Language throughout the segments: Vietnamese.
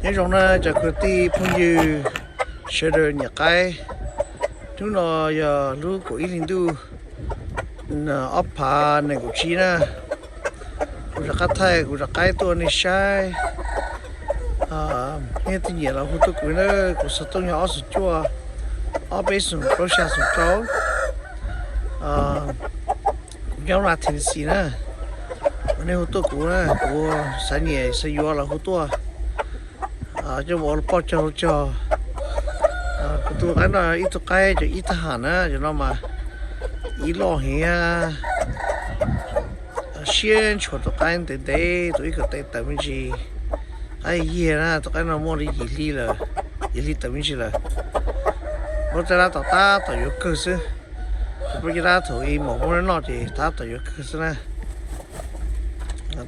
những trong nó cho cái ti phong như sẽ được nhà cái chúng nó giờ lúc của ít linh tu nó ấp phá này của chi na của các thai của cáiตัวnày sai nghe tin nhiều là hút thuốc của nó của sự tôn nhỏ sự chua ở bên sườn có xa sườn cháu nhau là thiên sĩ nè nên hút thuốc của nó của sáng nhẹ sẽ vô là hút thuốc cho bọn nó cho tụi cái là ít tụi cái cho ít hàng á cho nó mà ít lo hè xuyên cho tụi cái để để tụi cái để tụi mình gì ai gì na tụi cái nó mua đi gì li tụi mình gì là lúc đó tụi ta tụi yếu cơ chứ bây giờ tụi một món nó thì ta tụi yếu cơ chứ nè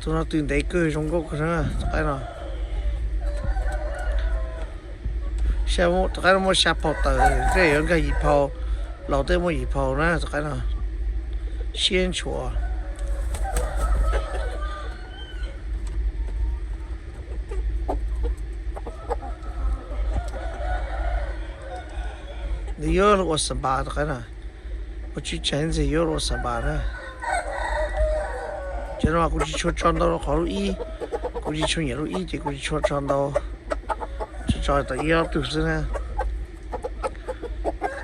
tụi nó tuyển đấy cơ trong gốc nữa tụi cái nó xe mua tụi cái nó mua xe跑的这有个一跑老对么一跑呢tụi cái nó先戳你有了我18tụi cái nó我去前子有了我18呢cho nên là cũng chỉ cho tròn đâu khó lúc y cũng chỉ cho nhiều lúc y thì cũng chỉ cho tròn đâu cho tới yêu từ xưa nè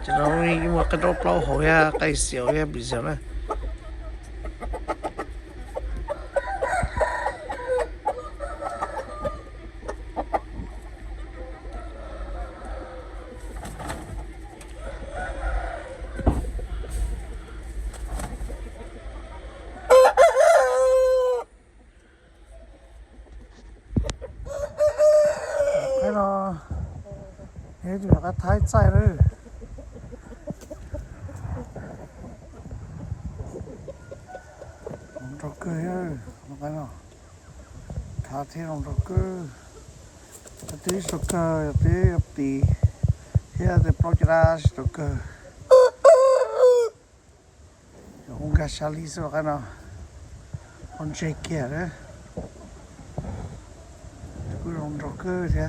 cho nó nhưng mà cái đó bao hồi ha cái xíu ha bị xíu nè cái nó thế thì nó thái chạy rồi nó cười ơi nó cái nó thả thế nó cười tí sọc cơ tí here the project sọc cơ ông cái sali sọc cái nó con chơi kia đấy cứ rong cơ thế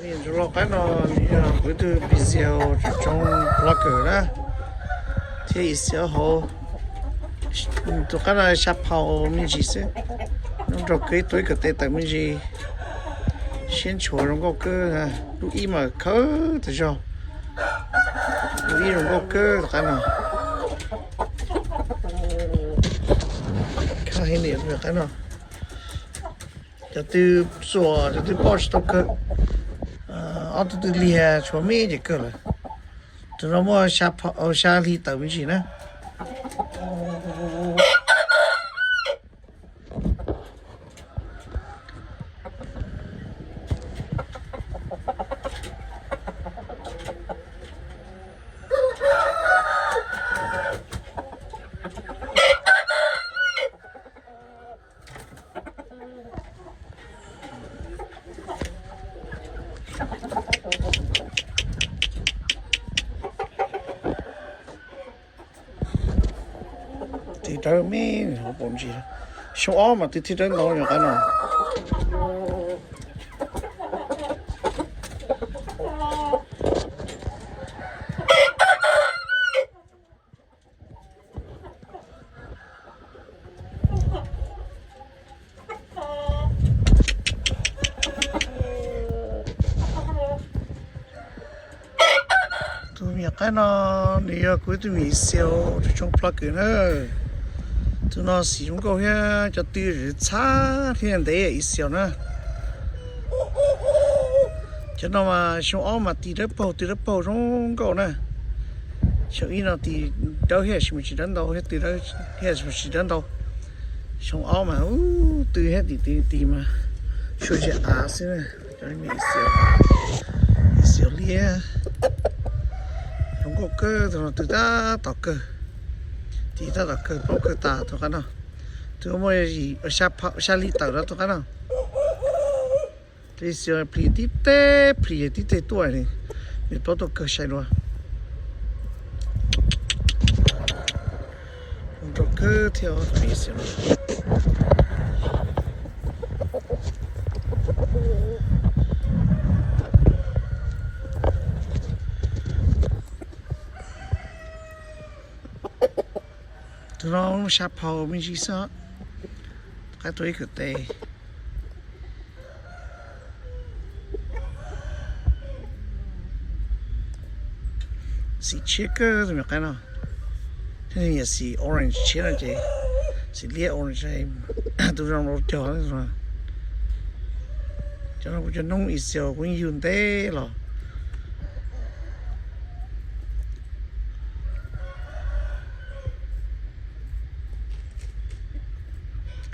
nhìn cho nó cái nó với từ Brazil trong Plucker đó thì sẽ hồ tụi cái này sắp hậu mình chỉ sẽ nó cho cái tuổi cái tết tại mình gì先坐那个歌啊，录音嘛可的着，录音那个歌看呐，看黑脸的看呐，就对做就对保持到个，俺都对厉害，做咩就够了，就那么下跑下里倒进去呢。thì trời mấy không còn gì đâu số ó mà thì trời đâu rồi cái nào tụi mình cái nó đi cuối tụi mình siêu trong Plucker nữa tụi nó sử dụng câu here cho tư rồi xa hiện đấy siêu nữa cho nó mà xong áo mà tì đất bầu trong câu nữa xong ý nó tì đâu hết mình chỉ đến đâu hết từ đó hết mình chỉ đến đâu xong áo mà từ hết tì mà số chuyện xí này cho nên mình siêu lia không có cơ thì nó từ ta tạo cơ thì ta tạo cơ bao cơ ta thôi cái nào tôi mới gì ở xa lì tàu đó thôi cái nào thì siêu phi tít tê tuổi này để bao tôi cơ sai luôn không có cơ theo mình siêu tụi nó sắp hầu mình chỉ sợ cái tuổi cực tệ xì chicken rồi cái nào thế thì xì orange chicken là gì xì lia orange này tụi nó nó cho rồi cho nó cho nông ít xíu cũng yun thế rồi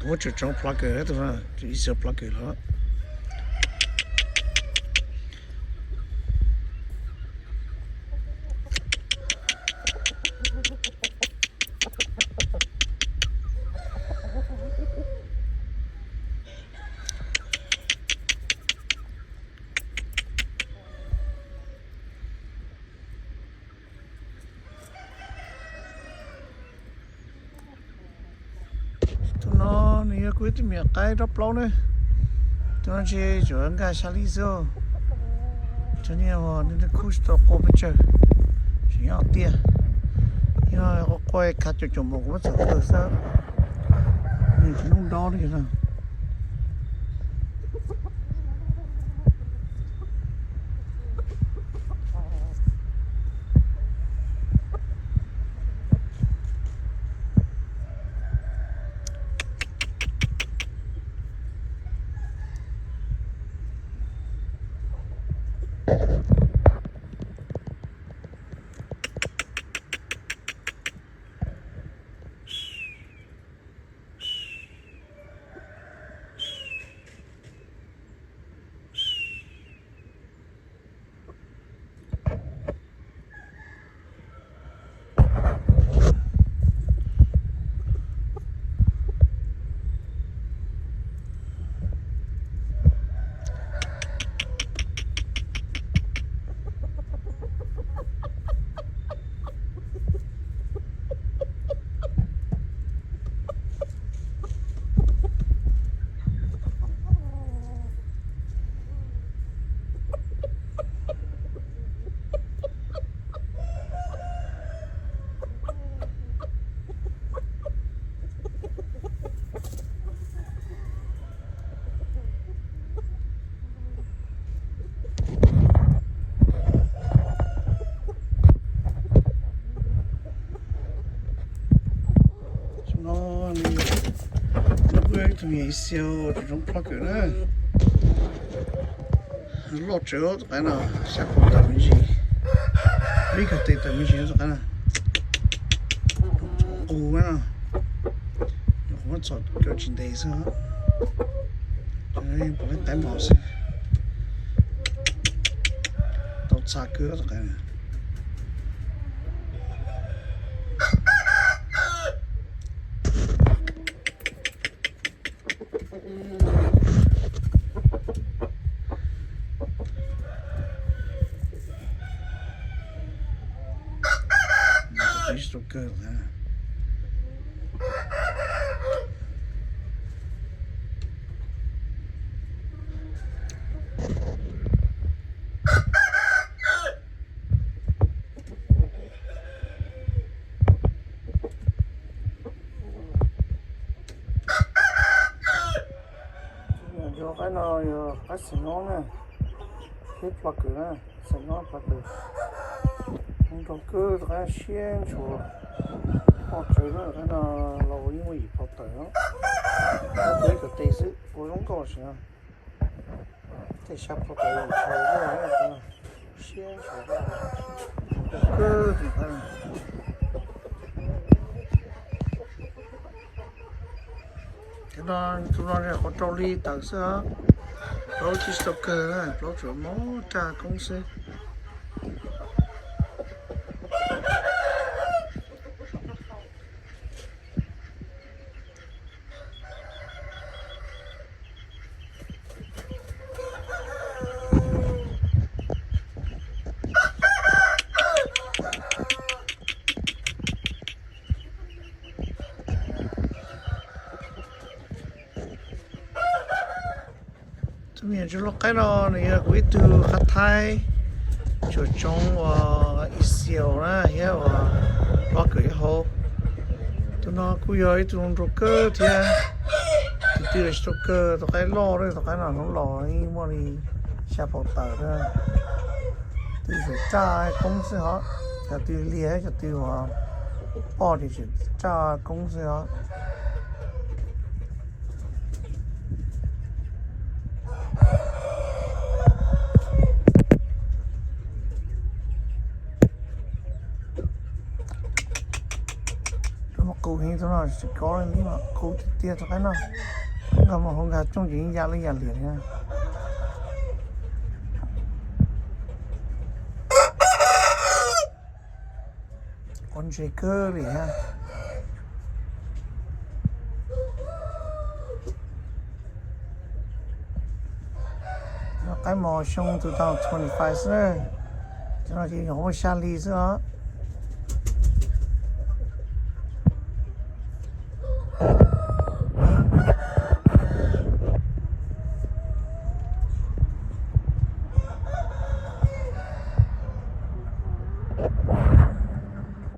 我就装 plucker 对吧？就一小 plucker 了。nó này cuối thì miệng cái đắp lâu nữa cho nó chơi cho anh cái xả lý do cho nên là nên là khu stop có bên chơi chỉ nhau tiền nhưng mà có quay cắt cho chồng một nó sẽ được sao nhìn cái nông đo đấy nào tụi mình siêu trong Plucker nữa lót chỗ cái nào sẽ không tầm gì mấy cái tệ tầm gì cái nào cù cái nào không có chọn cái chuyện đấy sao cho nên bọn mình đánh bảo sẽ tao xa cửa rồi cái này Good, huh? Yo cái nào yo cái xịn ngon nè, cái Plucker nè, xịn ngon Plucker. Đồ cơ cái xiên chùa họ chơi đó cái là lâu因为跑腿哦，那对个对是不用高兴啊，在下跑腿以后我那个先学吧，个你看，这这好照例当时啊，老几十个啊，老做么大公司。这边就是改了那个贵州和泰，就种一小啦，还有那个也好，都那贵有一种这个天，对了这个都该老了，都该那种老，因为你下跑道的，对是炸公司哈，就对厉害就对话，包的是炸公司哈。Cô hình tôi nói sẽ có những mà cô tiết cho cái nào không mà không gặp trong những gia liền nha con chơi cơ thì ha cái mò xong 2025 nữa cho nó chỉ không có xa ly nữa